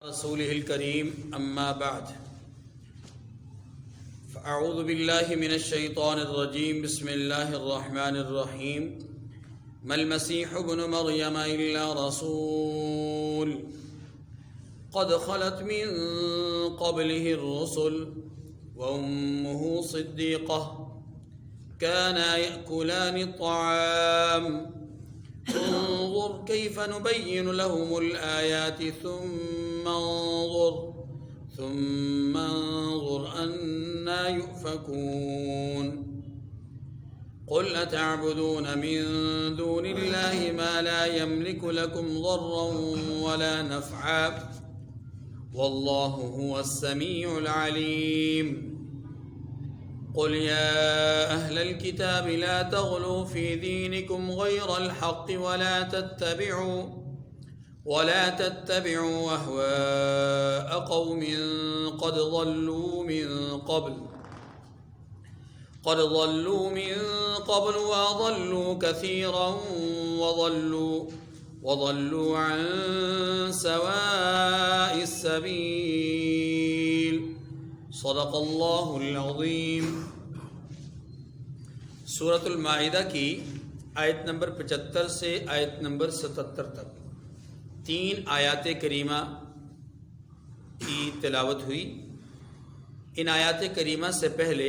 رسوله الكريم أما بعد فأعوذ بالله من الشيطان الرجيم بسم الله الرحمن الرحيم ما المسيح ابن مريم إلا رسول قد خلت من قبله الرسل وأمه صديقة كانا يأكلان الطعام انظر كيف نبين لهم الآيات ثم انظر أنا يؤفكون قل أتعبدون من دون الله ما لا يملك لكم ضرا ولا نفعا والله هو السميع العليم قل يا أهل الكتاب لا تغلوا في دينكم غير الحق ولا تتبعوا أهواء قوم قد ضلوا من قبل وأضلوا كثيرا وضلوا عن سواء السبيل صدق اللہ العظیم۔ سورۃ المائدہ کی آیت نمبر 75 سے آیت نمبر 77 تک 3 آیات کریمہ کی تلاوت ہوئی۔ ان آیات کریمہ سے پہلے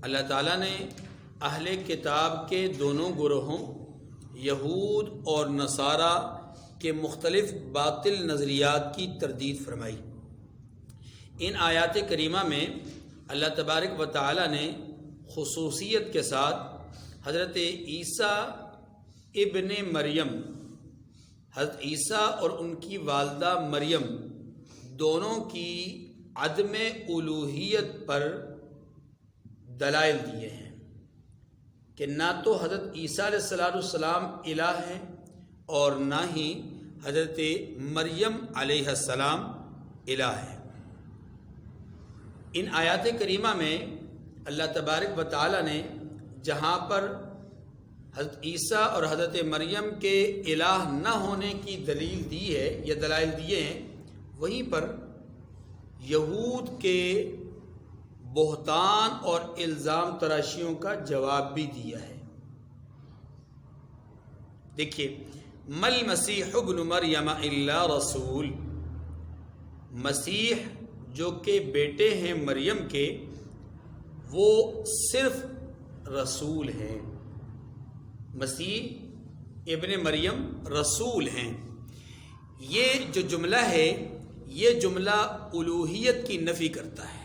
اللہ تعالیٰ نے اہل کتاب کے دونوں گروہوں یہود اور نصارہ کے مختلف باطل نظریات کی تردید فرمائی۔ ان آیات کریمہ میں اللہ تبارک و تعالی نے خصوصیت کے ساتھ حضرت عیسیٰ ابن مریم، حضرت عیسیٰ اور ان کی والدہ مریم دونوں کی عدم الوہیت پر دلائل دیے ہیں کہ نہ تو حضرت عیسیٰ علیہ السلام الہ ہیں اور نہ ہی حضرت مریم علیہ السلام الہ ہیں۔ ان آیات کریمہ میں اللہ تبارک و تعالی نے جہاں پر حضرت عیسیٰ اور حضرت مریم کے الہ نہ ہونے کی دلیل دی ہے یا دلائل دیے ہیں، وہیں پر یہود کے بہتان اور الزام تراشیوں کا جواب بھی دیا ہے۔ دیکھیے، مل مسیح ابن مریم الا رسول، مسیح جو کہ بیٹے ہیں مریم کے، وہ صرف رسول ہیں۔ مسیح ابن مریم رسول ہیں۔ یہ جو جملہ ہے، یہ جملہ الوہیت کی نفی کرتا ہے،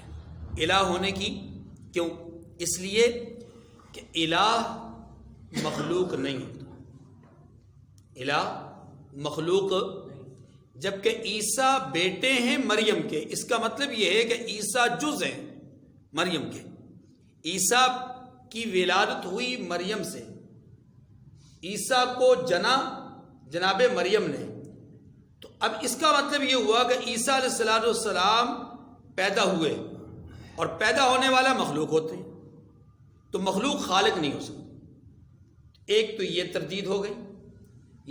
الہ ہونے کی۔ کیوں؟ اس لیے کہ الہ مخلوق نہیں ہوتا، الہ مخلوق، جبکہ عیسیٰ بیٹے ہیں مریم کے، اس کا مطلب یہ ہے کہ عیسیٰ جز ہیں مریم کے۔ عیسیٰ کی ولادت ہوئی مریم سے، عیسیٰ کو جناب مریم نے، تو اب اس کا مطلب یہ ہوا کہ عیسیٰ علیہ السلام پیدا ہوئے، اور پیدا ہونے والا مخلوق ہوتے ہیں، تو مخلوق خالق نہیں ہو سکتا۔ ایک تو یہ تردید ہو گئی،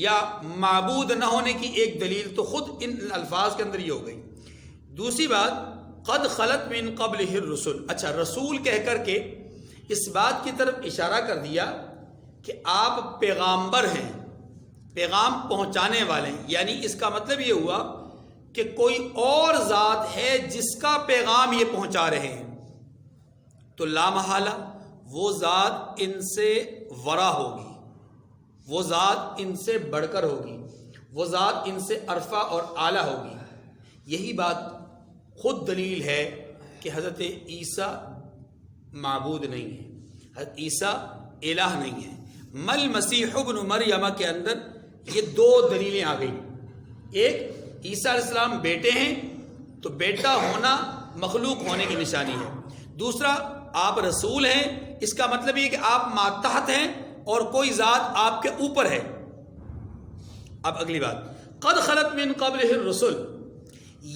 یا معبود نہ ہونے کی ایک دلیل تو خود ان الفاظ کے اندر یہ ہو گئی۔ دوسری بات، قد خلت من قبلہ الرسل، اچھا رسول کہہ کر کے اس بات کی طرف اشارہ کر دیا کہ آپ پیغامبر ہیں، پیغام پہنچانے والے ہیں، یعنی اس کا مطلب یہ ہوا کہ کوئی اور ذات ہے جس کا پیغام یہ پہنچا رہے ہیں، تو لا محالہ وہ ذات ان سے ورا ہوگی، وہ ذات ان سے بڑھ کر ہوگی، وہ ذات ان سے عرفہ اور اعلیٰ ہوگی۔ یہی بات خود دلیل ہے کہ حضرت عیسیٰ معبود نہیں ہے، حضرت عیسیٰ الہ نہیں ہے۔ مل مسیح ابن مریم کے اندر یہ 2 دلیلیں آ گئی۔ ایک، عیسیٰ علیہ السلام بیٹے ہیں تو بیٹا ہونا مخلوق ہونے کی نشانی ہے۔ دوسرا، آپ رسول ہیں، اس کا مطلب یہ کہ آپ ماتحت ہیں اور کوئی ذات آپ کے اوپر ہے۔ اب اگلی بات، قد خلت من قبلہ الرسل،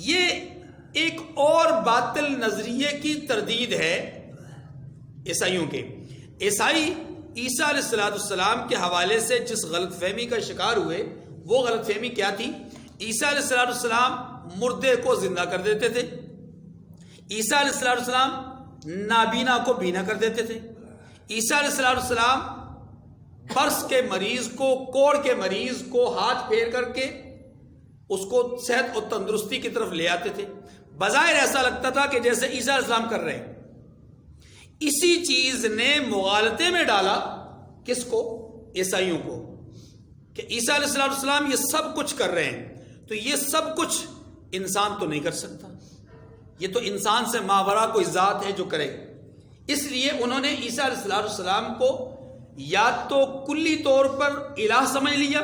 یہ ایک اور باطل نظریے کی تردید ہے عیسائیوں کے۔ عیسائی عیسیٰ علیہ السلام کے حوالے سے جس غلط فہمی کا شکار ہوئے، وہ غلط فہمی کیا تھی؟ عیسیٰ علیہ السلام مردے کو زندہ کر دیتے تھے، عیسیٰ علیہ السلام نابینا کو بینا کر دیتے تھے، عیسیٰ علیہ السلام برس کے مریض کو، کوڑ کے مریض کو ہاتھ پھیر کر کے اس کو صحت اور تندرستی کی طرف لے آتے تھے۔ بظاہر ایسا لگتا تھا کہ جیسے عیسیٰ علیہ السلام کر رہے ہیں۔ اسی چیز نے مغالطے میں ڈالا کس کو؟ عیسائیوں کو، کہ عیسیٰ علیہ السلام یہ سب کچھ کر رہے ہیں، تو یہ سب کچھ انسان تو نہیں کر سکتا، یہ تو انسان سے ماورا کوئی ذات ہے جو کرے۔ اس لیے انہوں نے عیسیٰ علیہ السلام کو یا تو کلی طور پر الہ سمجھ لیا،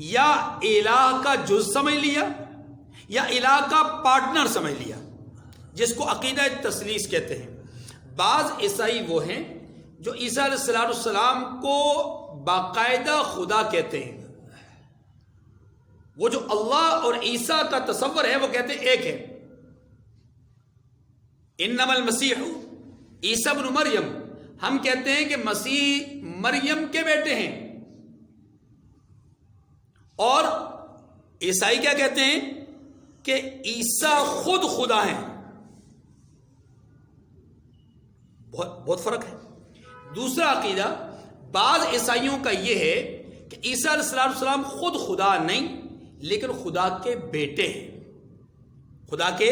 یا الہ کا جز سمجھ لیا، یا الہ کا پارٹنر سمجھ لیا، جس کو عقیدہ تثلیث کہتے ہیں۔ بعض عیسائی وہ ہیں جو عیسیٰ علیہ السلام کو باقاعدہ خدا کہتے ہیں، وہ جو اللہ اور عیسیٰ کا تصور ہے وہ کہتے ہیں ایک ہے۔ انما المسیح عیسیٰ ابن مریم، ہم کہتے ہیں کہ مسیح مریم کے بیٹے ہیں، اور عیسائی کیا کہتے ہیں کہ عیسیٰ خود خدا ہیں۔ بہت فرق ہے۔ دوسرا عقیدہ بعض عیسائیوں کا یہ ہے کہ عیسیٰ علیہ السلام خود خدا نہیں، لیکن خدا کے بیٹے ہیں، خدا کے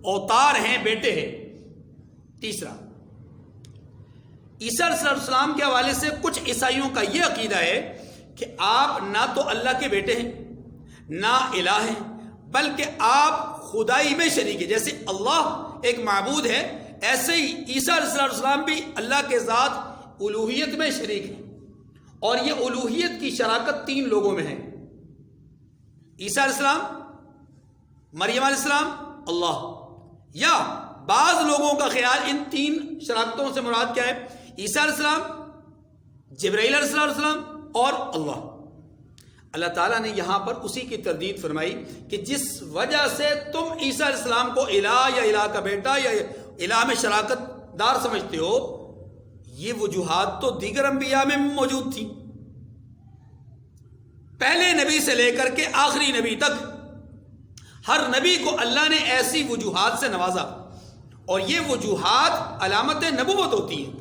اوتار ہیں، بیٹے ہیں۔ تیسرا، عیسیٰ علیہ السلام کے حوالے سے کچھ عیسائیوں کا یہ عقیدہ ہے کہ آپ نہ تو اللہ کے بیٹے ہیں، نہ الہ ہیں، بلکہ آپ خدائی میں شریک ہیں۔ جیسے اللہ ایک معبود ہے، ایسے ہی عیسیٰ علیہ السلام بھی اللہ کے ذات الوہیت میں شریک ہیں، اور یہ الوہیت کی شراکت 3 لوگوں میں ہے: عیسیٰ علیہ السلام، مریم علیہ السلام، اللہ۔ یا بعض لوگوں کا خیال ان 3 شراکتوں سے مراد کیا ہے؟ عیسیٰ علیہ السلام، جبرائیل علیہ السلام اور اللہ۔ اللہ تعالیٰ نے یہاں پر اسی کی تردید فرمائی کہ جس وجہ سے تم عیسیٰ علیہ السلام کو الہ یا الہ کا بیٹا یا الہ میں شراکت دار سمجھتے ہو، یہ وجوہات تو دیگر انبیاء میں موجود تھی۔ پہلے نبی سے لے کر کے آخری نبی تک ہر نبی کو اللہ نے ایسی وجوہات سے نوازا، اور یہ وجوہات علامت نبوت ہوتی ہیں،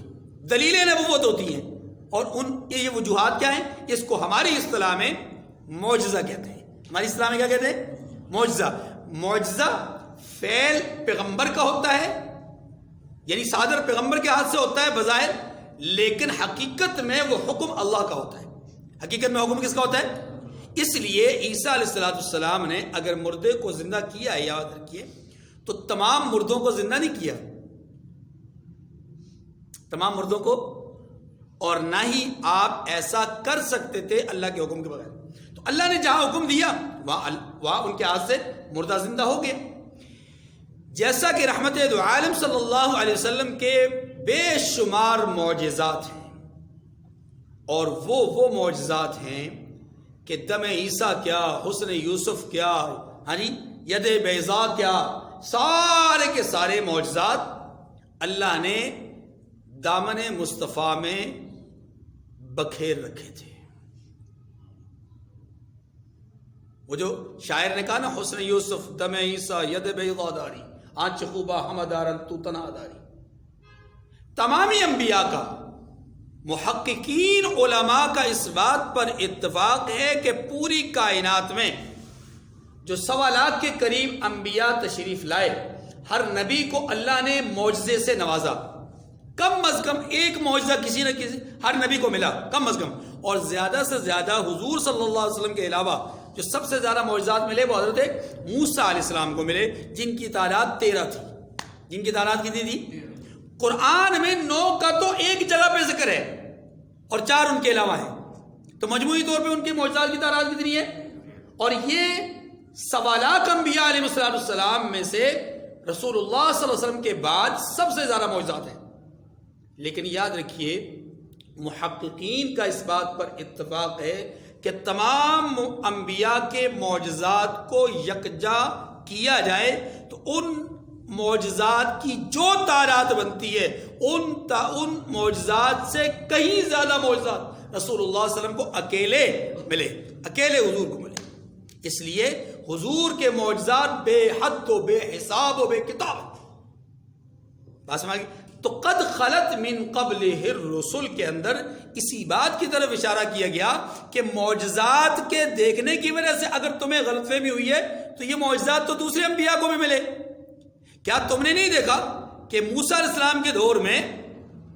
دلیل نبوت ہوتی ہیں، اور یہ وجوہات کیا ہیں؟ اس کو ہماری اصطلاح میں معجزہ کہتے ہیں۔ ہماری اصطلاح میں کیا کہتے ہیں؟ معجزہ۔ معجزہ فعل پیغمبر کا ہوتا ہے، یعنی صادر پیغمبر کے ہاتھ سے ہوتا ہے بظاہر، لیکن حقیقت میں وہ حکم اللہ کا ہوتا ہے۔ حقیقت میں حکم کس کا ہوتا ہے؟ اس لیے عیسیٰ علیہ السلام نے اگر مردے کو زندہ کیا ہے، یاد رکھیے، تو تمام مردوں کو زندہ نہیں کیا، تمام مردوں کو، اور نہ ہی آپ ایسا کر سکتے تھے اللہ کے حکم کے بغیر۔ تو اللہ نے جہاں حکم دیا وہاں ان کے ہاتھ سے مردہ زندہ ہو گیا۔ جیسا کہ رحمت دو عالم صلی اللہ علیہ وسلم کے بے شمار معجزات ہیں، اور وہ معجزات ہیں کہ دم عیسیٰ کیا، حسن یوسف کیا، ید بیضا کیا، سارے کے سارے معجزات اللہ نے دامن مصطفیٰ میں بکھیر رکھے تھے۔ وہ جو شاعر نے کہا نا، حسن یوسف دم عیسیٰ ید بیضا داری، آنچ خوبہ ہمدارن تو تنا داری۔ تمامی انبیاء کا، محققین علماء کا اس بات پر اتفاق ہے کہ پوری کائنات میں جو 1.25 لاکھ کے قریب انبیاء تشریف لائے، ہر نبی کو اللہ نے معجزے سے نوازا۔ کم از کم ایک معجزہ کسی نہ کسی ہر نبی کو ملا، کم از کم، اور زیادہ سے زیادہ حضور صلی اللہ علیہ وسلم کے علاوہ جو سب سے زیادہ معجزات ملے وہ حضرت موسیٰ علیہ السلام کو ملے، جن کی تعداد 13 تھی۔ جن کی تعداد کتنی تھی؟ قرآن میں 9 کا تو ایک جگہ پہ ذکر ہے اور 4 ان کے علاوہ ہیں، تو مجموعی طور پہ ان کے معجزات کی تعداد کتنی ہے؟ اور یہ 1.25 لاکھ انبیاء علیہ السلام میں سے رسول اللہ صلی اللہ علیہ وسلم کے بعد سب سے زیادہ معجزات ہیں۔ لیکن یاد رکھیے، محققین کا اس بات پر اتفاق ہے کہ تمام انبیاء کے معجزات کو یکجا کیا جائے تو ان معجزات کی جو تعداد بنتی ہے ان معجزات سے کہیں زیادہ معجزات رسول اللہ صلی اللہ علیہ وسلم کو اکیلے ملے، اکیلے حضور کو ملے۔ اس لیے حضور کے معجزات بے حد و بے حساب و بے کتاب. بات سمجھ گئی؟ تو قد خلت من قبلہ الرسل کے اندر اسی بات کی طرف اشارہ کیا گیا کہ معجزات کے دیکھنے کی وجہ سے اگر تمہیں غلط فہمی ہوئی ہے تو یہ معجزات تو دوسرے انبیاء کو بھی ملے. کیا تم نے نہیں دیکھا کہ موسیٰ علیہ السلام کے دور میں،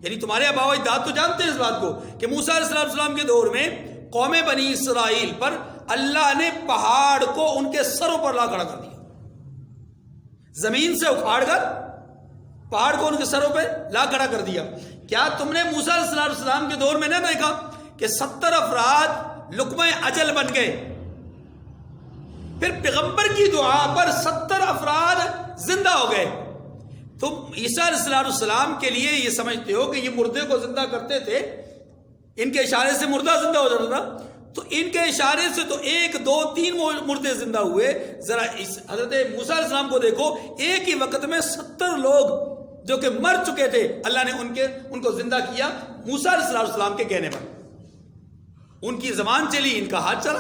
یعنی تمہارے آباء و اجداد تو جانتے ہیں اس بات کو کہ موسیٰ علیہ السلام کے دور میں قوم بنی اسرائیل پر اللہ نے پہاڑ کو ان کے سروں پر لا کھڑا کر دیا، زمین سے اکھاڑ کر پہاڑ کو ان کے سروں پہ لا کھڑا کر دیا. کیا تم نے موسیٰ علیہ السلام کے دور میں نہ دیکھا کہ 70 افراد لقمہ اجل بن گئے، پھر پیغمبر کی دعا پر 70 افراد زندہ ہو گئے؟ تم عیسیٰ علیہ السلام کے لیے یہ سمجھتے ہو کہ یہ مردے کو زندہ کرتے تھے، ان کے اشارے سے مردہ زندہ ہو جاتا تھا، تو ان کے اشارے سے تو 1 2 3 مردے زندہ ہوئے. ذرا حضرت موسیٰ علیہ السلام کو دیکھو، ایک ہی وقت میں 70 لوگ جو کہ مر چکے تھے اللہ نے ان کو زندہ کیا موسیٰ علیہ السلام کے کہنے پر. ان کی زبان چلی، ان کا ہاتھ چلا،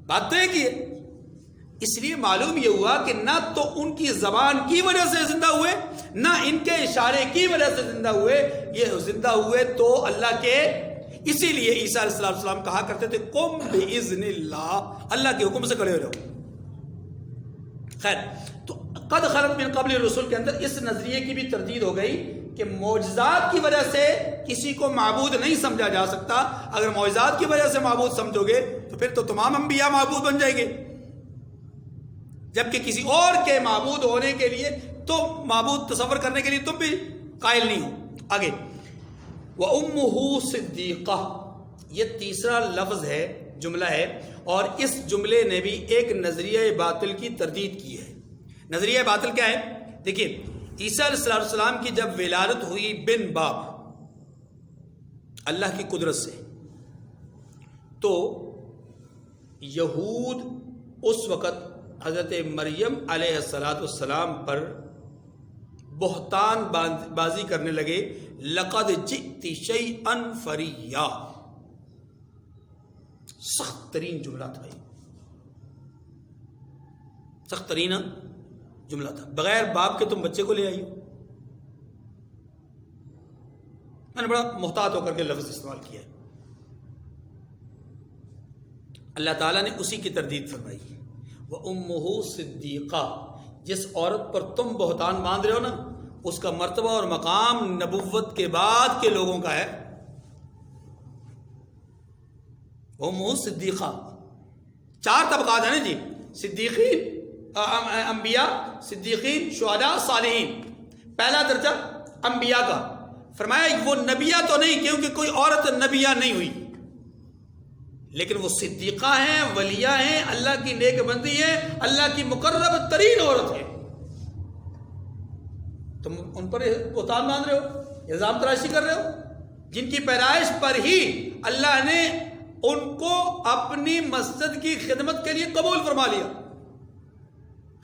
بات تو ایک ہی ہے. اس لیے معلوم یہ ہوا کہ نہ تو ان کی زبان کی وجہ سے زندہ ہوئے، نہ ان کے اشارے کی وجہ سے زندہ ہوئے. یہ زندہ ہوئے تو اللہ کے، اسی لیے عیسیٰ علیہ السلام کہا کرتے تھے قم بإذن اللہ، اللہ کے حکم سے کھڑے ہو جاؤ. خیر، تو قد خلت من قبل الرسل کے اندر اس نظریے کی بھی تردید ہو گئی کہ معجزات کی وجہ سے کسی کو معبود نہیں سمجھا جا سکتا. اگر معجزات کی وجہ سے معبود سمجھو گے تو پھر تو تمام انبیاء معبود بن جائیں گے، جبکہ کسی اور کے معبود ہونے کے لیے تو معبود تصور کرنے کے لیے تم بھی قائل نہیں ہو. آگے وَأُمُّهُ صِدِّيقَةٌ، یہ تیسرا لفظ ہے، جملہ ہے، اور اس جملے نے بھی ایک نظریہ باطل کی تردید کی ہے. نظریہ باطل کیا ہے؟ دیکھیے، عیسیٰ علیہ السلام کی جب ولادت ہوئی بن باپ اللہ کی قدرت سے، تو یہود اس وقت حضرت مریم علیہ السلام پر بہتان بازی کرنے لگے. لقد جئت شیئا فریا، سخت ترین جملہ تھا، یہ سخت ترین جملہ تھا. بغیر باپ کے تم بچے کو لے آئی ہو. میں نے بڑا محتاط ہو کر کے لفظ استعمال کیا ہے. اللہ تعالیٰ نے اسی کی تردید فرمائی. وَأُمُّهُ صِدِّيقَةٌ، جس عورت پر تم بہتان باندھ رہے ہو نا، اس کا مرتبہ اور مقام نبوت کے بعد کے لوگوں کا ہے. وَأُمُّهُ صِدِّيقَةٌ، 4 طبقات ہیں نا جی، صدیقین، انبیاء، صدیقین، شہداء، صالحین. پہلا درجہ انبیاء کا. فرمایا وہ نبیہ تو نہیں، کیونکہ کوئی عورت نبیہ نہیں ہوئی، لیکن وہ صدیقہ ہیں، ولیہ ہیں، اللہ کی نیک بندی ہے، اللہ کی مقرب ترین عورت ہے. تم ان پر بہتان باندھ رہے ہو، الزام تراشی کر رہے ہو، جن کی پیدائش پر ہی اللہ نے ان کو اپنی مسجد کی خدمت کے لیے قبول فرما لیا.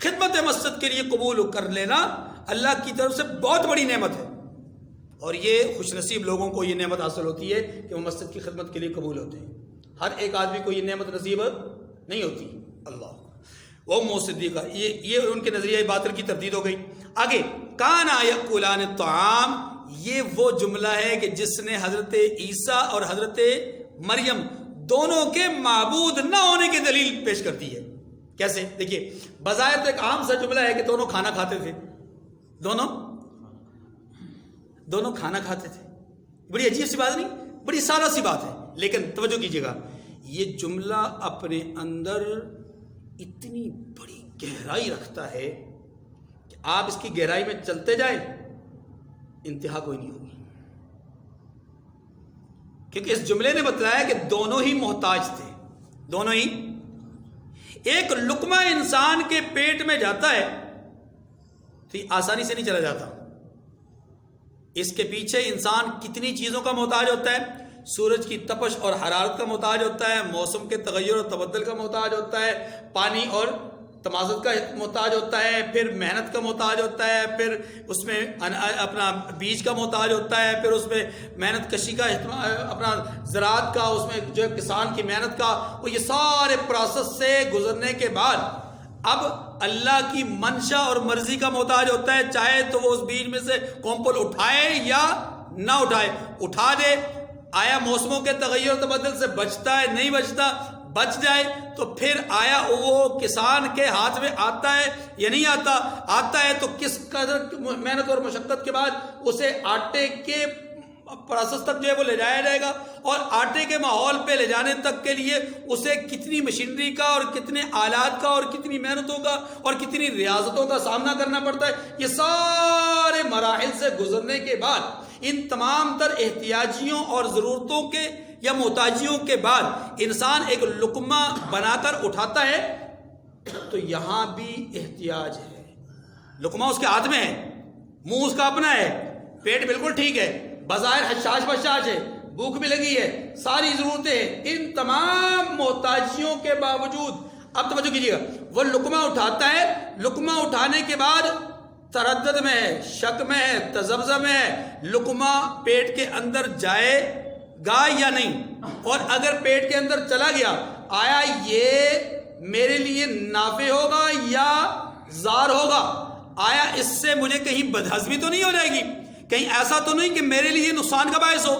خدمت مسجد کے لیے قبول کر لینا اللہ کی طرف سے بہت بڑی نعمت ہے، اور یہ خوش نصیب لوگوں کو یہ نعمت حاصل ہوتی ہے کہ وہ مسجد کی خدمت کے لیے قبول ہوتے ہیں. ہر ایک آدمی کو یہ نعمت نصیب نہیں ہوتی. اللہ وہ صدیقہ، یہ ان کے نظریہ باطل کی تردید ہو گئی. آگے کانا یأکلان الطعام، یہ وہ جملہ ہے کہ جس نے حضرت عیسیٰ اور حضرت مریم دونوں کے معبود نہ ہونے کی دلیل پیش کرتی ہے. کیسے؟ دیکھیے، بظاہر تو ایک عام سا جملہ ہے کہ دونوں کھانا کھاتے تھے، دونوں کھانا کھاتے تھے. بڑی عجیب سی بات نہیں، بڑی سادہ سی بات ہے، لیکن توجہ کیجیے گا، یہ جملہ اپنے اندر اتنی بڑی گہرائی رکھتا ہے کہ آپ اس کی گہرائی میں چلتے جائیں انتہا کوئی نہیں ہوگی. کیونکہ اس جملے نے بتلایا کہ دونوں ہی محتاج تھے، دونوں ہی. ایک لقمہ انسان کے پیٹ میں جاتا ہے تو یہ آسانی سے نہیں چلا جاتا. اس کے پیچھے انسان کتنی چیزوں کا محتاج ہوتا ہے. سورج کی تپش اور حرارت کا محتاج ہوتا ہے، موسم کے تغیر اور تبدل کا محتاج ہوتا ہے، پانی اور تمازت کا محتاج ہوتا ہے، پھر محنت کا محتاج ہوتا ہے، پھر اس میں اپنا بیج کا محتاج ہوتا ہے، پھر اس میں محنت کشی کا اپنا زراعت کا، اس میں جو ہے کسان کی محنت کا، وہ یہ سارے پروسیس سے گزرنے کے بعد اب اللہ کی منشا اور مرضی کا محتاج ہوتا ہے، چاہے تو وہ اس بیج میں سے کونپل اٹھائے یا نہ اٹھائے، اٹھا دے، آیا موسموں کے تغیر و تبدل سے بچتا ہے نہیں بچتا، بچ جائے تو پھر آیا وہ کسان کے ہاتھ میں آتا ہے یا نہیں آتا، آتا ہے تو کس قدر محنت اور مشقت کے بعد اسے آٹے کے پروسیس تک جو ہے وہ لے جایا جائے گا، اور آٹے کے ماحول پہ لے جانے تک کے لیے اسے کتنی مشینری کا اور کتنے آلات کا اور کتنی محنتوں کا اور کتنی ریاضتوں کا سامنا کرنا پڑتا ہے۔ یہ سارے مراحل سے گزرنے کے بعد، ان تمام تر احتیاجیوں اور ضرورتوں کے یا محتاجیوں کے بعد انسان ایک لقمہ بنا کر اٹھاتا ہے، تو یہاں بھی احتیاج ہے۔ لقمہ اس کے ہاتھ میں ہے، منہ اس کا اپنا ہے، پیٹ بالکل ٹھیک ہے، بظاہر حشاش بشاش ہے، بھوک بھی لگی ہے، ساری ضرورتیں ہیں، ان تمام محتاجیوں کے باوجود اب توجہ کیجیے گا، وہ لقمہ اٹھاتا ہے، لقمہ اٹھانے کے بعد تردد میں ہے، شک میں ہے، تذبذب میں ہے، لقمہ پیٹ کے اندر جائے گا یا نہیں، اور اگر پیٹ کے اندر چلا گیا، آیا یہ میرے لیے نافع ہوگا یا ضار ہوگا، آیا اس سے مجھے کہیں بدہضمی تو نہیں ہو جائے گی، کہیں ایسا تو نہیں کہ میرے لیے نقصان کا باعث ہو،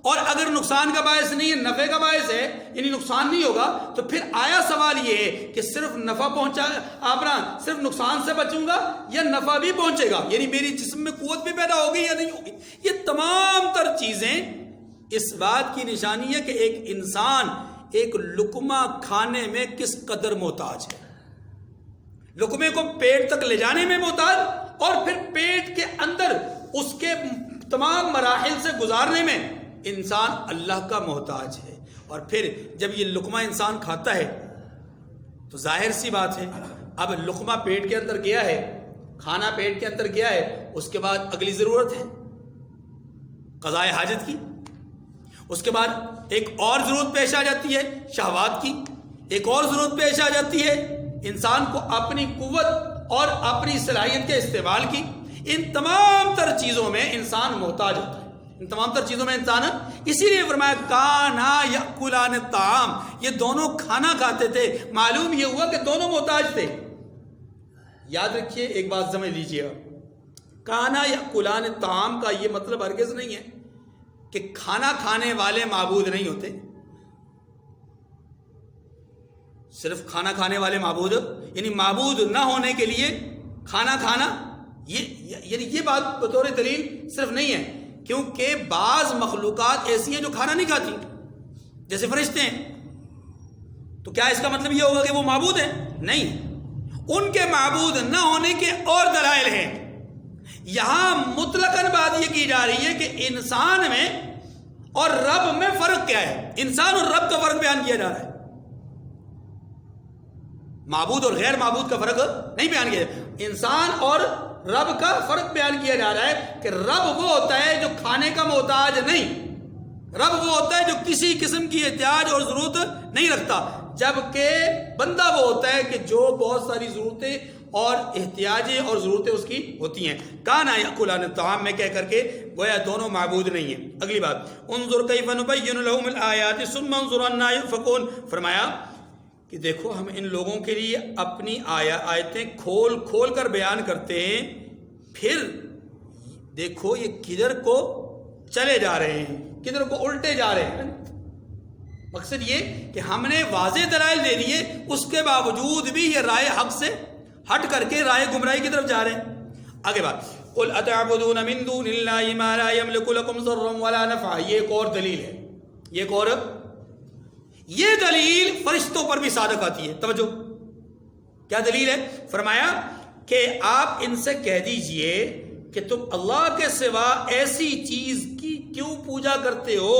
اور اگر نقصان کا باعث نہیں ہے، نفع کا باعث ہے، یعنی نقصان نہیں ہوگا، تو پھر آیا سوال یہ ہے کہ صرف نفع پہنچا اپنا صرف نقصان سے بچوں گا یا نفع بھی پہنچے گا، یعنی میری جسم میں قوت بھی پیدا ہوگی یا نہیں ہوگی۔ یہ تمام تر چیزیں اس بات کی نشانی ہے کہ ایک انسان ایک لقمہ کھانے میں کس قدر محتاج ہے، لقمے کو پیٹ تک لے جانے میں محتاج، اور پھر پیٹ کے اندر اس کے تمام مراحل سے گزارنے میں انسان اللہ کا محتاج ہے۔ اور پھر جب یہ لقمہ انسان کھاتا ہے تو ظاہر سی بات ہے، اب لقمہ پیٹ کے اندر گیا ہے، کھانا پیٹ کے اندر گیا ہے، اس کے بعد اگلی ضرورت ہے قضائے حاجت کی، اس کے بعد ایک اور ضرورت پیش آ جاتی ہے شہوات کی، ایک اور ضرورت پیش آ جاتی ہے انسان کو اپنی قوت اور اپنی صلاحیت کے استعمال کی۔ ان تمام تر چیزوں میں انسان محتاج ہوتا ہے، ان تمام تر چیزوں میں انسان، اسی لیے فرمایا کانا یاکلان الطعام، یہ دونوں کھانا کھاتے تھے، معلوم یہ ہوا کہ دونوں محتاج تھے۔ یاد رکھیے ایک بات سمجھ لیجیے گا، کانا یاکلان الطعام کا یہ مطلب ہرگز نہیں ہے کہ کھانا کھانے والے معبود نہیں ہوتے، صرف کھانا کھانے والے معبود، یعنی معبود نہ ہونے کے لیے کھانا کھانا، یہ بات بطور دلیل صرف نہیں ہے، کیونکہ بعض مخلوقات ایسی ہیں جو کھانا نہیں کھاتی، جیسے فرشتے ہیں، تو کیا اس کا مطلب یہ ہوگا کہ وہ معبود ہیں؟ نہیں، ان کے معبود نہ ہونے کے اور دلائل ہیں۔ یہاں مطلقاً بات یہ کی جا رہی ہے کہ انسان میں اور رب میں فرق کیا ہے، انسان اور رب کا فرق بیان کیا جا رہا ہے، معبود اور غیر معبود کا فرق نہیں بیان کیا جا رہا، انسان اور رب کا فرق بیان کیا جا رہا ہے کہ رب وہ ہوتا ہے جو کھانے کا محتاج نہیں، رب وہ ہوتا ہے جو کسی قسم کی احتیاج اور ضرورت نہیں رکھتا، جبکہ بندہ وہ ہوتا ہے کہ جو بہت ساری ضرورتیں اور احتیاجیں اور ضرورتیں اس کی ہوتی ہیں۔ کانا یاکلان الطعام میں کہہ کر کے گویا دونوں معبود نہیں ہیں۔ اگلی بات، انظر کیف نبین لهم الآیات ثم انظر انا یؤفکون، فرمایا کہ دیکھو ہم ان لوگوں کے لیے اپنی آیتیں کھول کھول کر بیان کرتے ہیں، پھر دیکھو یہ کدھر کو چلے جا رہے ہیں، کدھر کو الٹے جا رہے ہیں۔ مقصد یہ کہ ہم نے واضح دلائل دے دیے، اس کے باوجود بھی یہ رائے حق سے ہٹ کر کے رائے گمراہی کی طرف جا رہے ہیں۔ آگے بات، قل اتعبدون من دون اللہ ما لا یملک لکم ضرا ولا نفعا، یہ ایک اور دلیل ہے، یہ دلیل فرشتوں پر بھی صادق آتی ہے۔ توجہ، کیا دلیل ہے؟ فرمایا کہ آپ ان سے کہہ دیجئے کہ تم اللہ کے سوا ایسی چیز کی کیوں پوجا کرتے ہو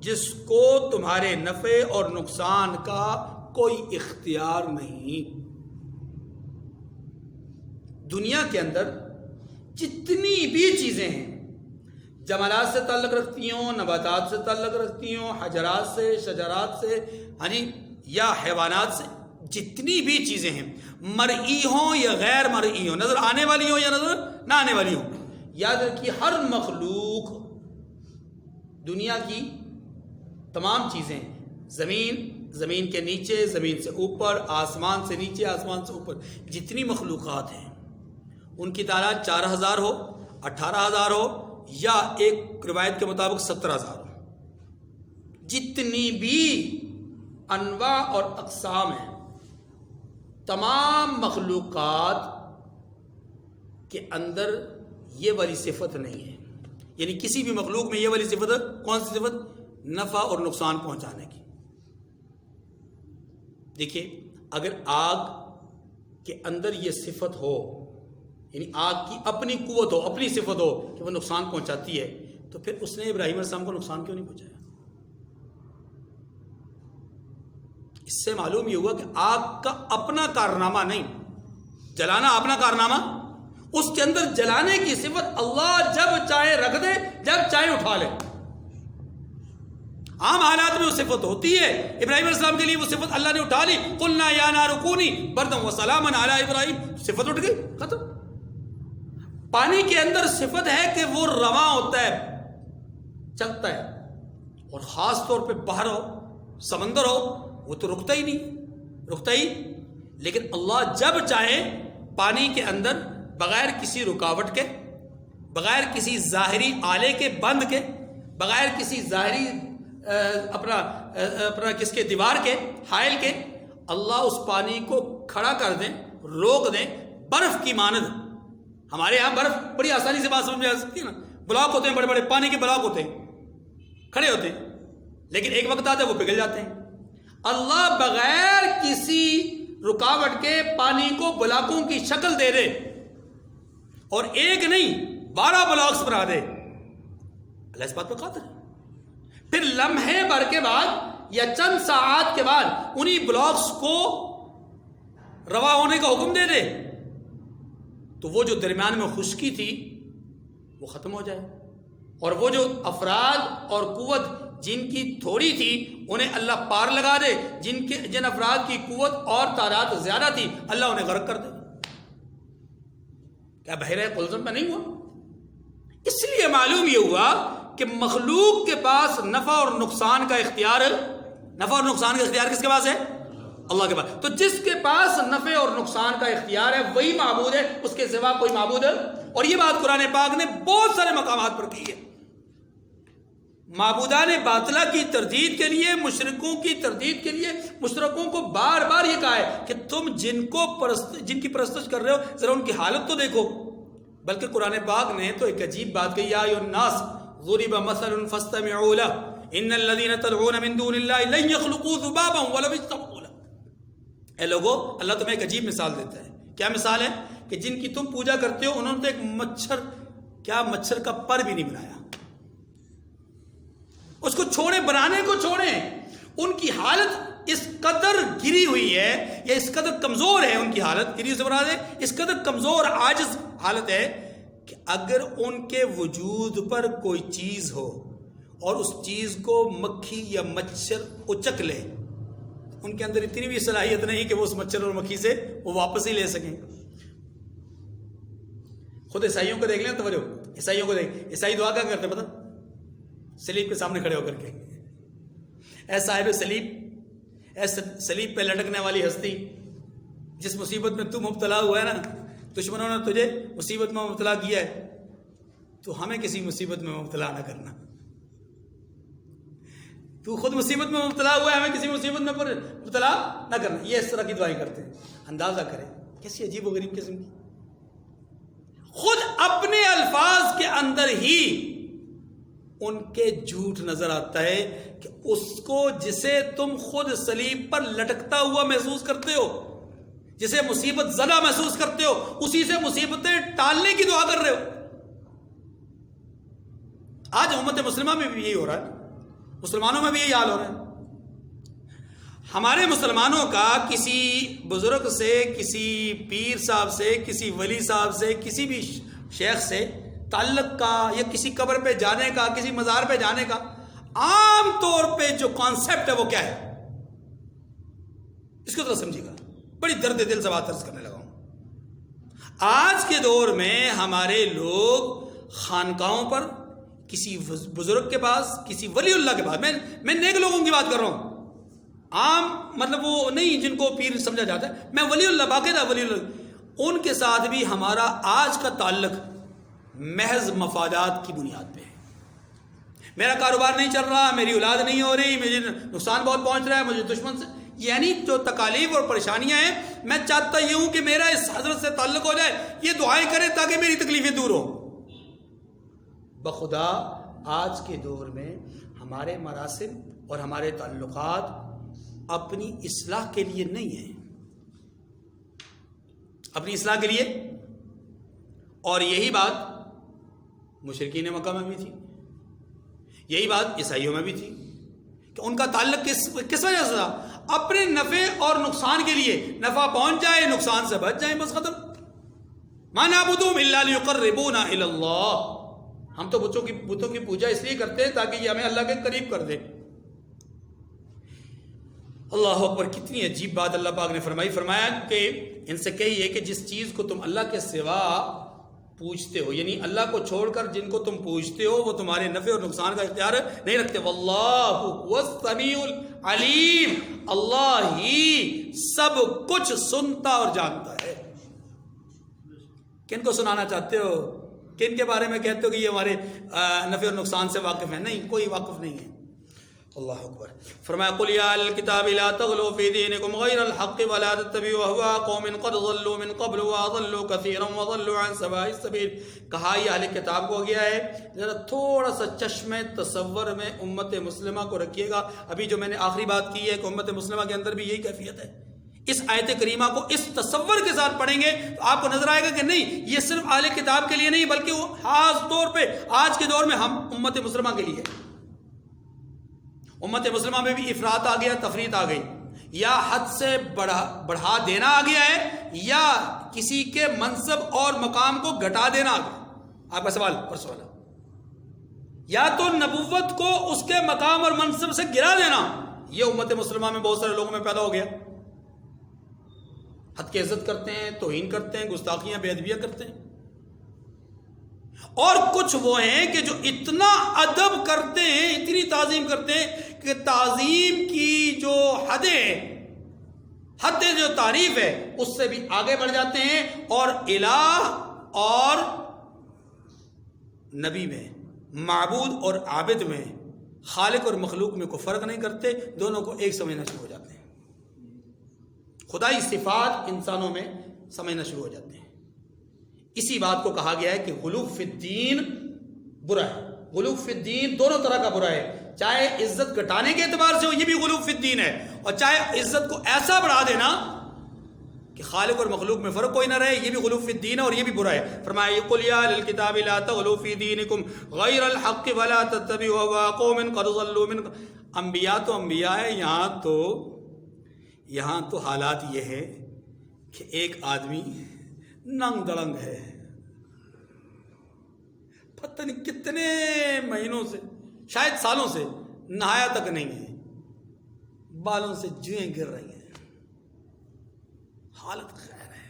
جس کو تمہارے نفع اور نقصان کا کوئی اختیار نہیں۔ دنیا کے اندر جتنی بھی چیزیں ہیں، جمالات سے تعلق رکھتی ہوں، نباتات سے تعلق رکھتی ہوں، حجرات سے، شجرات سے، یا حیوانات سے، جتنی بھی چیزیں ہیں، مرئی ہوں یا غیر مرئی ہوں، نظر آنے والی ہوں یا نظر نہ آنے والی ہوں، یاد رکھیے ہر مخلوق، دنیا کی تمام چیزیں، زمین، زمین کے نیچے، زمین سے اوپر، آسمان سے نیچے، آسمان سے اوپر جتنی مخلوقات ہیں ان کی تعداد 4000 ہو، 18000 ہو، یا ایک روایت کے مطابق 17000 ہو، جتنی بھی انواع اور اقسام ہیں، تمام مخلوقات کے اندر یہ والی صفت نہیں ہے. یعنی کسی بھی مخلوق میں یہ والی صفت ہے. کون سی صفت؟ نفع اور نقصان پہنچانے کی. دیکھیے اگر آگ کے اندر یہ صفت ہو، یعنی آگ کی اپنی قوت ہو، اپنی صفت ہو کہ وہ نقصان پہنچاتی ہے، تو پھر اس نے ابراہیم علیہ السلام کو نقصان کیوں نہیں پہنچایا؟ اس سے معلوم یہ ہوا کہ آگ کا اپنا کارنامہ نہیں، جلانا اپنا کارنامہ، اس کے اندر جلانے کی صفت اللہ جب چاہے رکھ دے، جب چاہے اٹھا لے. عام حالات میں وہ صفت ہوتی ہے. ابراہیم علیہ السلام کے لیے وہ صفت اللہ نے اٹھا لی، قلنا یا نار کونی بردا وسلاما علی ابراہیم، صفت اٹھ گئی، ختم. پانی کے اندر صفت ہے کہ وہ رواں ہوتا ہے، چلتا ہے، اور خاص طور پہ باہر ہو، سمندر ہو، وہ تو رکتا ہی نہیں، رکتا ہی. لیکن اللہ جب چاہے پانی کے اندر بغیر کسی رکاوٹ کے، بغیر کسی ظاہری آلے کے، بند کے، بغیر کسی ظاہری اپنا کس کے دیوار کے، حائل کے، اللہ اس پانی کو کھڑا کر دیں، روک دیں، برف کی مانند. ہمارے یہاں برف بڑی آسانی سے بات سمجھ میں آ سکتی ہے نا، بلاک ہوتے ہیں، بڑے بڑے پانی کے بلاک ہوتے ہیں، کھڑے ہوتے ہیں، لیکن ایک وقت آتا ہے وہ پگھل جاتے ہیں. اللہ بغیر کسی رکاوٹ کے پانی کو بلاکوں کی شکل دے دے، اور ایک نہیں 12 بلاکس بنا دے. اللہ اس بات پہ قادر ہے. پھر لمحے بھر کے بعد یا چند ساعات کے بعد انہی بلاکس کو روا ہونے کا حکم دے دے، تو وہ جو درمیان میں خشکی تھی وہ ختم ہو جائے، اور وہ جو افراد اور قوت جن کی تھوڑی تھی انہیں اللہ پار لگا دے، جن افراد کی قوت اور تعداد زیادہ تھی اللہ انہیں غرق کر دے. کیا بحیرہ قلزم میں نہیں ہوا؟ اس لیے معلوم یہ ہوا کہ مخلوق کے پاس نفع اور نقصان کا اختیار، نفع اور نقصان کا اختیار کس کے پاس ہے؟ اللہ کے پاس. تو جس کے پاس نفع اور نقصان کا اختیار ہے وہی معبود ہے، اس کے سوا کوئی معبود ہے. اور یہ بات قرآن پاک نے بہت سارے مقامات پر کی ہے. معبودان باطلہ کی تردید کے لیے، مشرکوں کی تردید کے لیے مشرکوں کو بار بار یہ کہا ہے کہ تم جن کی پرستش کر رہے ہو ذرا ان کی حالت تو دیکھو. بلکہ قرآن پاک نے تو ایک عجیب بات کہی، یا ایھا الناس ضرب مثل فاستمعوا له ان الذين تدعون من دون الله لن يخلقوا ذبابا ولو اجتمعوا له. اے لوگو، اللہ تمہیں ایک عجیب مثال دیتا ہے. کیا مثال ہے؟ کہ جن کی تم پوجا کرتے ہو انہوں نے تو ایک مچھر کا پر بھی نہیں بنایا. اس کو چھوڑے، بنانے کو چھوڑیں، ان کی حالت اس قدر گری ہوئی ہے، یا اس قدر کمزور ہے، ان کی حالت گری سے مراد ہے اس قدر کمزور عاجز حالت ہے کہ اگر ان کے وجود پر کوئی چیز ہو اور اس چیز کو مکھی یا مچھر اچک لے، ان کے اندر اتنی بھی صلاحیت نہیں کہ وہ اس مچھر اور مکھی سے وہ واپس ہی لے سکیں. خود عیسائیوں کو دیکھ لیں، توجہ، عیسائیوں کو دیکھ، عیسائی دعا کیا کرتے پتہ؟ سلیب کے سامنے کھڑے ہو کر کے، اے صاحب سلیب، اے سلیب پہ لٹکنے والی ہستی، جس مصیبت میں تو مبتلا ہوا ہے نا، دشمنوں نے تجھے مصیبت میں مبتلا کیا ہے، تو ہمیں کسی مصیبت میں مبتلا نہ کرنا. تو خود مصیبت میں مبتلا ہوا ہے، ہمیں کسی مصیبت میں مبتلا نہ کرنا. یہ اس طرح کی دعائیں کرتے ہیں. اندازہ کریں کیسی عجیب و غریب قسم کی. خود اپنے الفاظ کے اندر ہی ان کے جھوٹ نظر آتا ہے کہ اس کو جسے تم خود صلیب پر لٹکتا ہوا محسوس کرتے ہو، جسے مصیبت زدہ محسوس کرتے ہو، اسی سے مصیبتیں ٹالنے کی دعا کر رہے ہو. آج امت مسلمہ میں بھی یہی ہو رہا ہے، مسلمانوں میں بھی یہی حال ہو رہا ہے. ہمارے مسلمانوں کا کسی بزرگ سے، کسی پیر صاحب سے، کسی ولی صاحب سے، کسی بھی شیخ سے تعلق کا، یا کسی قبر پہ جانے کا، کسی مزار پہ جانے کا عام طور پہ جو کانسیپٹ ہے وہ کیا ہے؟ اس کو ذرا سمجھیے گا. بڑی درد دل سے بات عرض کرنے لگا ہوں. آج کے دور میں ہمارے لوگ خانقاہوں پر، کسی بزرگ کے پاس، کسی ولی اللہ کے پاس، میں نیک لوگوں کی بات کر رہا ہوں، عام مطلب وہ نہیں جن کو پیر سمجھا جاتا ہے، میں ولی اللہ باقاعدہ ولی اللہ، ان کے ساتھ بھی ہمارا آج کا تعلق محض مفادات کی بنیاد پہ ہے. میرا کاروبار نہیں چل رہا، میری اولاد نہیں ہو رہی، مجھے نقصان بہت پہنچ رہا ہے، مجھے دشمن سے، یعنی جو تکالیف اور پریشانیاں ہیں، میں چاہتا یہ ہوں کہ میرا اس حضرت سے تعلق ہو جائے، یہ دعائیں کرے تاکہ میری تکلیفیں دور ہوں. بخدا آج کے دور میں ہمارے مراسم اور ہمارے تعلقات اپنی اصلاح کے لیے نہیں ہیں، اپنی اصلاح کے لیے. اور یہی بات مشرکین مکہ میں بھی تھی، یہی بات عیسائیوں میں بھی تھی کہ ان کا تعلق کس وجہ سے تھا؟ اپنے نفع اور نقصان کے لیے، نفع پہنچ جائے نقصان سے بچ جائیں، بس ختم. ما نعبدهم الا ليقربونا الى اللہ، ہم تو بتوں کی پوجا اس لیے کرتے ہیں تاکہ یہ ہمیں اللہ کے قریب کر دے. اللہ اکبر، کتنی عجیب بات اللہ پاک نے فرمایا کہ ان سے کہیے کہ جس چیز کو تم اللہ کے سوا پوجتے ہو، یعنی اللہ کو چھوڑ کر جن کو تم پوجتے ہو وہ تمہارے نفع اور نقصان کا اختیار نہیں رکھتے. واللہ هو السمیع العلیم، اللہ ہی سب کچھ سنتا اور جانتا ہے. کن کو سنانا چاہتے ہو؟ کن کے بارے میں کہتے ہو کہ یہ ہمارے نفع اور نقصان سے واقف ہیں؟ نہیں، کوئی واقف نہیں ہے. اللہ اکبر. فرمایا قل یا اہل الکتاب لا تغلوا فی دینکم غیر الحق ولا تتبعوا اہواء قوم قد ضلوا من قبل واضلوا کثیرا وضلوا عن سواء السبیل. کہا یہ اہل کتاب کو گیا ہے، ذرا تھوڑا سا چشم تصور میں امت مسلمہ کو رکھیے گا. ابھی جو میں نے آخری بات کی ہے کہ امت مسلمہ کے اندر بھی یہی کیفیت ہے. اس آیت کریمہ کو اس تصور کے ساتھ پڑھیں گے تو آپ کو نظر آئے گا کہ نہیں، یہ صرف اہل کتاب کے لیے نہیں بلکہ وہ خاص طور پہ آج کے دور میں ہم امت مسلمہ کے لیے. امت مسلمہ میں بھی افراط آ گیا، تفریط آ گئی، یا حد سے بڑھا دینا آ گیا ہے، یا کسی کے منصب اور مقام کو گھٹا دینا آ گیا. آپ کا سوال اور سوال ہے، یا تو نبوت کو اس کے مقام اور منصب سے گرا دینا، یہ امت مسلمہ میں بہت سارے لوگوں میں پیدا ہو گیا. حد کی عزت کرتے ہیں، توہین کرتے ہیں، گستاخیاں بے ادبیاں کرتے ہیں. اور کچھ وہ ہیں کہ جو اتنا ادب کرتے ہیں، اتنی تعظیم کرتے ہیں کہ تعظیم کی جو حد جو تعریف ہے اس سے بھی آگے بڑھ جاتے ہیں، اور الہ اور نبی میں، معبود اور عابد میں، خالق اور مخلوق میں کوئی فرق نہیں کرتے، دونوں کو ایک سمجھنا شروع ہو جاتے ہیں. خدائی صفات انسانوں میں سمجھنا شروع ہو جاتے ہیں. اسی بات کو کہا گیا ہے کہ غلو فی الدین برا ہے. غلو فی الدین دونوں طرح کا برا ہے، چاہے عزت گھٹانے کے اعتبار سے ہو، یہ بھی غلو فی الدین ہے، اور چاہے عزت کو ایسا بڑھا دینا کہ خالق اور مخلوق میں فرق کوئی نہ رہے، یہ بھی غلو فی الدین ہے اور یہ بھی برا ہے. فرمایا قل یا اہل الکتاب لا تغلوا فی دینکم غیر الحق ولا تتبعوا اہواء قوم قد ضلوا من. انبیاء تو انبیاء ہے، یہاں تو حالات یہ ہے کہ ایک آدمی ننگ دڑنگ ہے، پتہ نہیں کتنے مہینوں سے، شاید سالوں سے نہایا تک نہیں ہے، بالوں سے جوئیں گر رہی ہیں، حالت خیر ہے.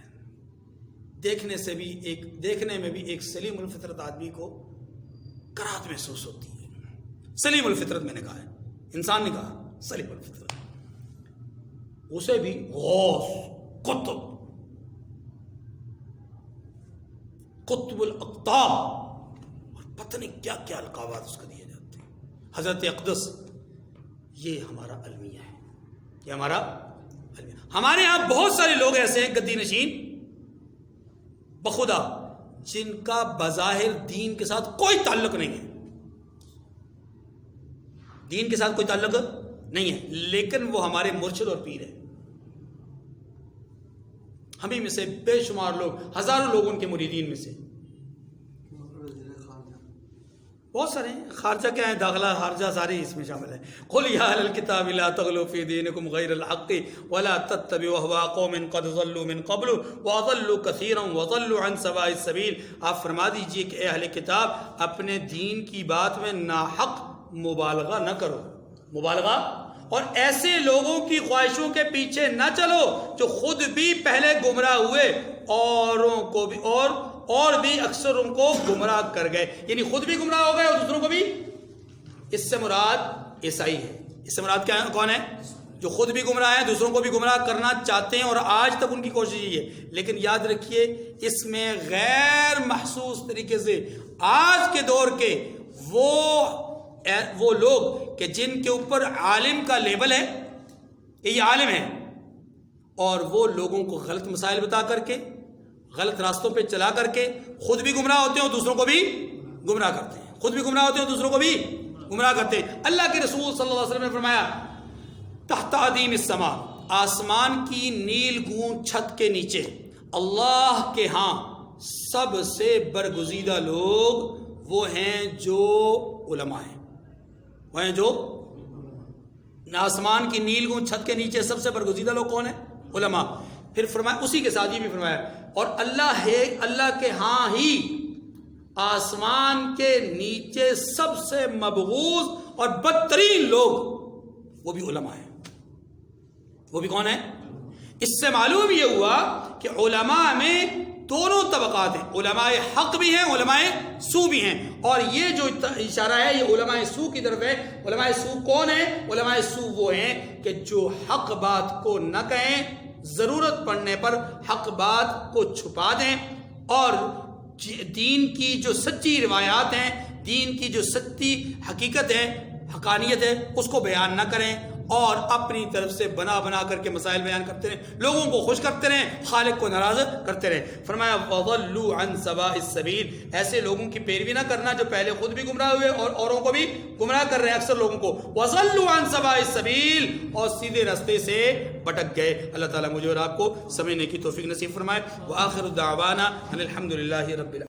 دیکھنے میں بھی ایک سلیم الفطرت آدمی کو کراہت محسوس ہوتی ہے. سلیم الفطرت میں نے کہا ہے، انسان نے کہا سلیم الفطرت، اسے بھی غوث، قطب الاقطاب اور پتہ نہیں کیا کیا القابات اس کو دیے جاتے ہیں. حضرت اقدس، یہ ہمارا المیہ ہے، یہ ہمارا المیہ. ہمارے ہاں بہت سارے لوگ ایسے ہیں گدی نشین بخدا جن کا بظاہر دین کے ساتھ کوئی تعلق نہیں ہے، دین کے ساتھ کوئی تعلق نہیں ہے، لیکن وہ ہمارے مرشد اور پیر ہیں. ہمیں میں سے بے شمار لوگ، ہزاروں لوگ ان کے مریدین میں سے، بہت سارے ہیں. خارجہ کیا ہیں؟ داخلہ خارجہ سارے اس میں شامل ہیں. قل یا اہل الکتاب لا تغلوا فی دینکم غیر الحق ولا تتبعوا اہواء قوم قد ضلوا من قبل واضلوا کثیرا وضلوا عن سواء السبیل. آپ فرما دیجئے کہ اے اہل کتاب، اپنے دین کی بات میں ناحق مبالغہ نہ کرو، مبالغہ، اور ایسے لوگوں کی خواہشوں کے پیچھے نہ چلو جو خود بھی پہلے گمراہ ہوئے، اوروں کو بھی اور بھی اکثر ان کو گمراہ کر گئے، یعنی خود بھی گمراہ ہو گئے اور دوسروں کو بھی. اس سے مراد عیسائی ہے. اس سے مراد کیا ہے؟ کون ہے؟ جو خود بھی گمراہ ہیں دوسروں کو بھی گمراہ کرنا چاہتے ہیں اور آج تک ان کی کوشش یہ ہے. لیکن یاد رکھیے اس میں غیر محسوس طریقے سے آج کے دور کے وہ لوگ کہ جن کے اوپر عالم کا لیبل ہے کہ یہ عالم ہے، اور وہ لوگوں کو غلط مسائل بتا کر کے غلط راستوں پہ چلا کر کے خود بھی گمراہ ہوتے ہیں اور دوسروں کو بھی گمراہ کرتے ہیں، خود بھی گمراہ ہوتے ہیں اور دوسروں کو بھی گمراہ کرتے ہیں. اللہ کے رسول صلی اللہ علیہ وسلم نے فرمایا تحت عدیم السماء، آسمان کی نیل گون چھت کے نیچے اللہ کے ہاں سب سے برگزیدہ لوگ وہ ہیں جو علماء ہیں. وہ ہیں جو آسمان کی نیل گون چھت کے نیچے سب سے برگزیدہ لوگ کون ہیں؟ علماء. پھر فرمایا اسی کے ساتھ یہ بھی فرمایا اور اللہ کے ہاں ہی آسمان کے نیچے سب سے مبغوض اور بدترین لوگ وہ بھی علماء ہیں. وہ بھی کون ہیں؟ اس سے معلوم یہ ہوا کہ علماء میں دونوں طبقات ہیں، علماء حق بھی ہیں، علماء سو بھی ہیں. اور یہ جو اشارہ ہے یہ علماء سو کی طرف ہے. علماء سو کون ہیں؟ علماء سو وہ ہیں کہ جو حق بات کو نہ کہیں، ضرورت پڑنے پر حق بات کو چھپا دیں، اور دین کی جو سچی روایات ہیں، دین کی جو سچی حقیقت ہے، حقانیت ہے، اس کو بیان نہ کریں اور اپنی طرف سے بنا کر کے مسائل بیان کرتے رہیں، لوگوں کو خوش کرتے رہیں، خالق کو ناراض کرتے رہیں. فرمایا وَضَلُّوا عَنْ سَوَاءِ السَّبِيلِ، ایسے لوگوں کی پیروی نہ کرنا جو پہلے خود بھی گمراہ ہوئے اور اوروں کو بھی گمراہ کر رہے ہیں، اکثر لوگوں کو. وَضَلُّوا عَنْ سَوَاءِ السَّبِيلِ، اور سیدھے راستے سے بھٹک گئے. اللہ تعالیٰ مجھے اور آپ کو سمجھنے کی توفیق نصیب فرمائے. وآخر دعوانا ان الحمد للہ رب العالمین.